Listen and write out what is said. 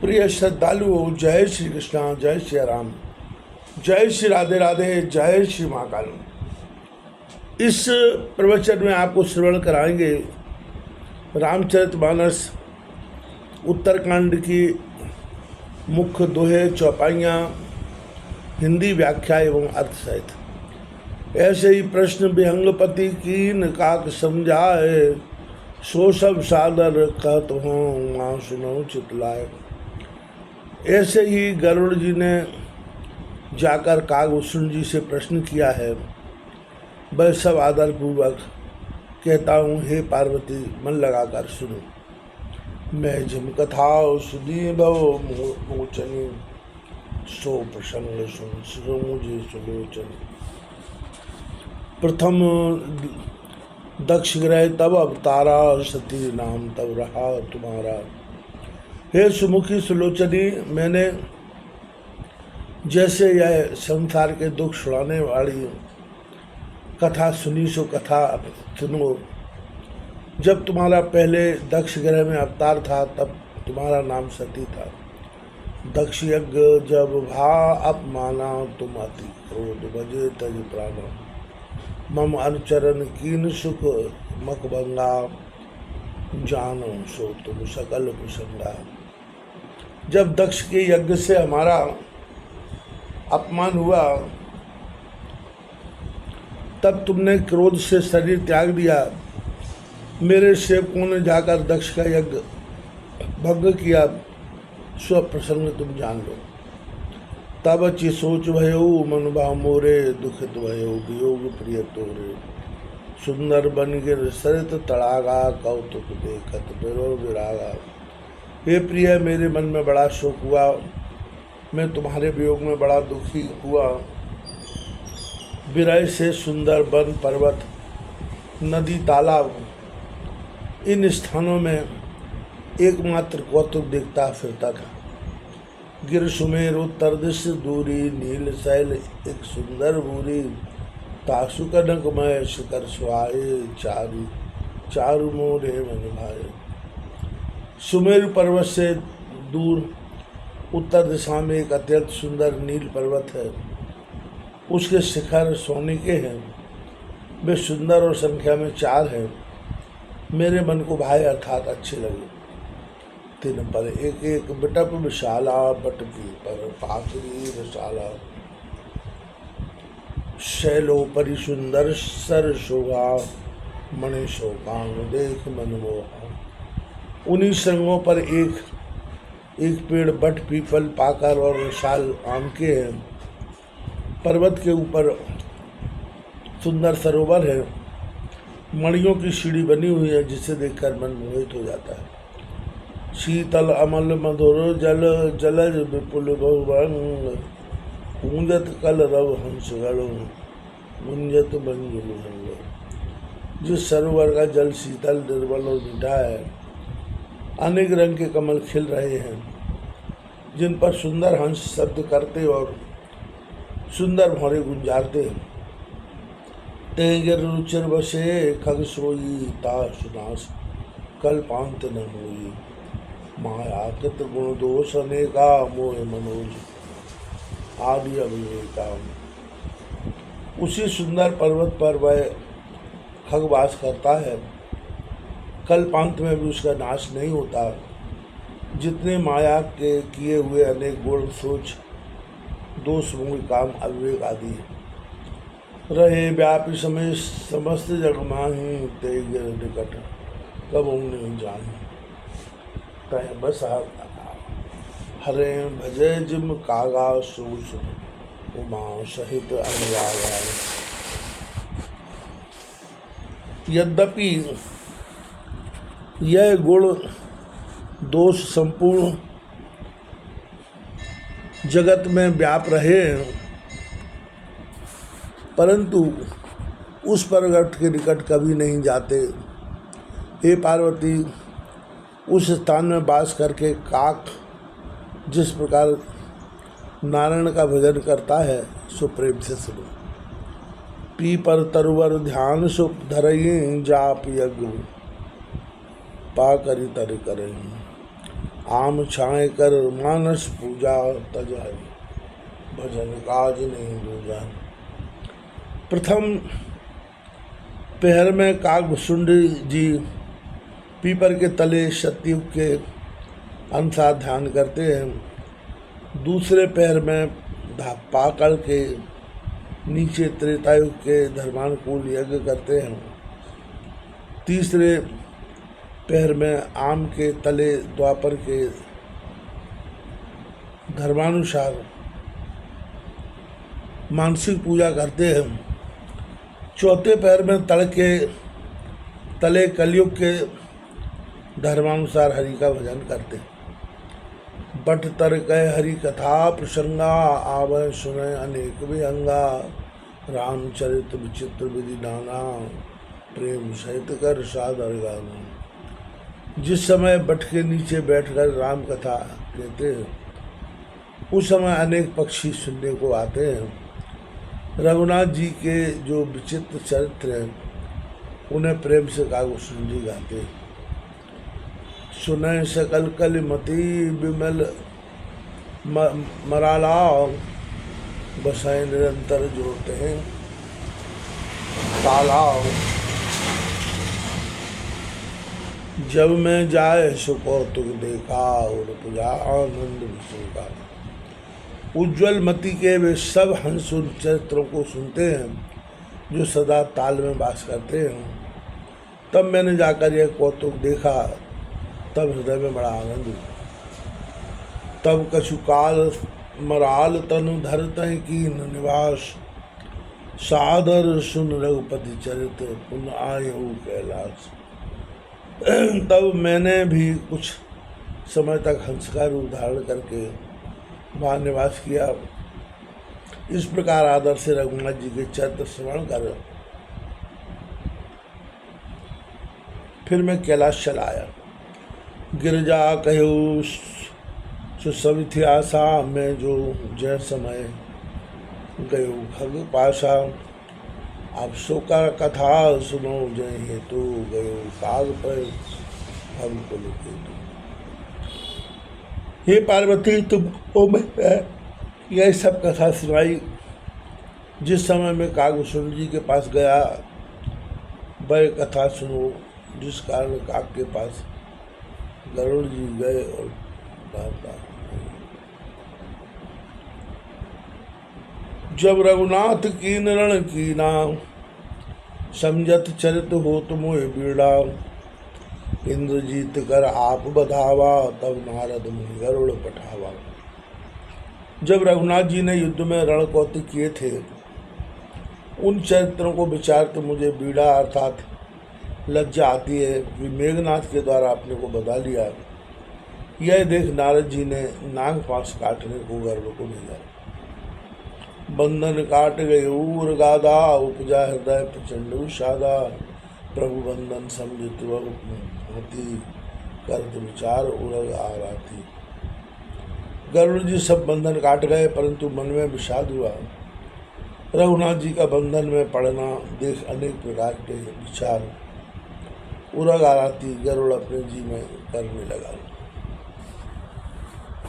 प्रिय श्रद्धालुओं, जय श्री कृष्णा, जय श्री राम, जय श्री राधे राधे, जय श्री महाकाल। इस प्रवचन में आपको श्रवण कराएंगे रामचरितमानस उत्तरकांड की मुख्य दोहे, चौपाइयाँ, हिंदी व्याख्या एवं अर्थ सहित। ऐसे ही प्रश्न विहंगपति कीन काक समझाए, सो सब सादर कहत हूँ माँ सुनो चितलाए। ऐसे ही गरुड़ जी ने जाकर काकभूषण जी से प्रश्न किया है। वह सब आदर पूर्वक कहता हूँ, हे पार्वती मन लगाकर सुनो। मैं जिम कथा सुधी भव मोचनी, सो प्रसंग सुन मुझे सुलोचन। प्रथम दक्ष ग्रह तब अवतारा, सती नाम तब रहा तुम्हारा। हे सुमुखी सुलोचनी, मैंने जैसे यह संसार के दुख छुड़ाने वाली कथा सुनी, सो कथा सुनो। जब तुम्हारा पहले दक्ष ग्रह में अवतार था, तब तुम्हारा नाम सती था। दक्ष यज्ञ जब भा अपमाना, तुम अति क्रोध बजे तज प्राणा। मम अनुचरण कीन सुख मकबंगा, जानो सो तुम सकल प्रसंगा। जब दक्ष के यज्ञ से हमारा अपमान हुआ, तब तुमने क्रोध से शरीर त्याग दिया। मेरे सेवकों ने जाकर दक्ष का यज्ञ भंग किया, स्व प्रसंग तुम जान लो। तब अच्छी सोच भयो मन भाव मोरे, दुखित भयो वियोग प्रिय तोरे। सुंदर बन गिर सरित तड़ागा, कौतुक देखत बिरो विरागा। हे प्रिय, मेरे मन में बड़ा शोक हुआ, मैं तुम्हारे वियोग में बड़ा दुखी हुआ। विरह से सुंदर वन पर्वत, नदी, तालाब, इन स्थानों में एकमात्र कौतुक देखता फिरता था। गिर सुमेर उत्तर दिश दूरी, नील शैल एक सुंदर भूरी। तासु कनकमय शिखर सुहाए, चारु मोरे मन भाए। सुमेरु पर्वत से दूर उत्तर दिशा में एक अत्यंत सुंदर नील पर्वत है। उसके शिखर सोने के हैं, वे सुंदर और संख्या में 4 हैं। मेरे मन को भाए, अर्थात अच्छे लगे। तीन पर एक एक बिटप विशाला, बटपी पर पाखरी विशाला। शैलो परि सुंदर सर शोभा, मणि शोकांग देख मनमोहा। उन्हीं श्रृंगों पर एक पेड़ बट, पीपल, पाकर और विशाल आम के हैं। पर्वत के ऊपर सुंदर सरोवर है। मणियों की सीढ़ी बनी हुई है, जिसे देखकर मन मोहित हो जाता है। शीतल अमल मधुर जल, जलज विपुल बहुरंग। पूंजत कल रव हंसगण, गुंजत मंजुल भंग। जिस सरोवर का जल शीतल, निर्मल और मीठा है, अनेक रंग के कमल खिल रहे हैं, जिन पर सुंदर हंस शब्द करते और सुंदर भौरे गुंजारते हैं। तेगिर रुचिर बसे खग सोई, ता सुनास कल्पांत न होई। माया कृत गुण दोष अनेका, मोह मनोज आदि अविवेका। उसी सुंदर पर्वत पर वह खगवास करता है। कल्पांत में भी उसका नाश नहीं होता। जितने माया के किए हुए अनेक गुण, सोच, दोष, मोह, काम, अविवेक आदि रहे व्यापी समय समस्त जग माही। तेगिर निकट कबहु नहीं जाही, तय बस हरे भजय जिम कागा। सूस उमा सहित अनुरागा। यद्यपि यह गुण दोष संपूर्ण जगत में व्याप रहे, परंतु उस पर्वत के निकट कभी नहीं जाते। हे पार्वती, उस स्थान में वास करके काक जिस प्रकार नारायण का भजन करता है, सो प्रेम से सुनो। पी पर तरुवर ध्यान सो धरई, जाप यज्ञ पा करी तर करें। आम छाए कर मानस पूजा, तज हरि भजन काज नहीं दूजा। प्रथम पहर में कागभूषुंड जी पीपर के तले सतयुग के अनुसार ध्यान करते हैं। दूसरे पैर में पाकड़ के नीचे त्रेतायुग के धर्मानुकूल यज्ञ करते हैं। तीसरे पैर में आम के तले द्वापर के धर्मानुसार मानसिक पूजा करते हैं। चौथे पैर में तड़ के तले कलयुग के धर्मानुसार हरि का भजन करते हैं। बट तर कह हरि कथा प्रसंगा, आवै सुनय अनेक विहंगा। रामचरित विचित्र विधि नाना, प्रेम सहित कर सादर गाना। जिस समय बट के नीचे बैठकर राम कथा कहते हैं, उस समय अनेक पक्षी सुनने को आते हैं। रघुनाथ जी के जो विचित्र चरित्र हैं, उन्हें प्रेम से कागभूषुंड जी गाते हैं। सुनय सकल कलिमति विमल मराला, बसाए निरंतर जोड़ते हैं ताला। जब मैं जाए सो कौतुक देखा, और पूजा आनंद विष्णु का। उज्ज्वल मति के वे सब हंस उन चरित्रों को सुनते हैं जो सदा ताल में वास करते हैं। तब मैंने जाकर यह कौतुक देखा, तब हृदय में बड़ा आनंद हुआ। तब कछु काल मराल तनु धरतहि कीन निवास, सादर सुन रघुपति चरित पुन आयु कैलाश। तब मैंने भी कुछ समय तक हंस का रूप धारण करके वहाँ निवास किया। इस प्रकार आदर से रघुनाथ जी के चरित्र श्रवण कर फिर मैं कैलाश चला आया। गिरजा कहो सुसविथि आशा, में जो जय समय गयो खग पाशा। अब सो का कथा सुनो, जय हेतु गयो काग पर हमको लिखे तू। हे पार्वती, तुमको मैं यह सब कथा सुनाई। जिस समय मैं कागभूषुंड जी के पास गया, वह कथा सुनो जिस कारण काग के पास गरुड़ जी गए और बार। जब रघुनाथ कीन रण कीना, समझत चरित होत मोहि बीड़ा। इंद्रजीत कर आप बधावा, तब नारद मुनि गरुड़ पठावा। जब रघुनाथ जी ने युद्ध में रण कौतिक किए थे, उन चरित्रों को विचार तो मुझे बीड़ा अर्थात लज्जा आती है कि मेघनाथ के द्वारा अपने को बता लिया। यह देख नारद जी ने नाग पास काटने को गरुड़ को भेजा। बंधन काट गए ऊर गादा, उपजा हृदय प्रचंड विषादा। प्रभु बंधन समझित होती, करत विचार उरग आराती। गरुड़ जी सब बंधन काट गए, परंतु मन में विषाद हुआ। रघुनाथ जी का बंधन में पड़ना देख अनेक प्रकार के विचार उरग आराती गरुड़ अपने जी में करने लगा।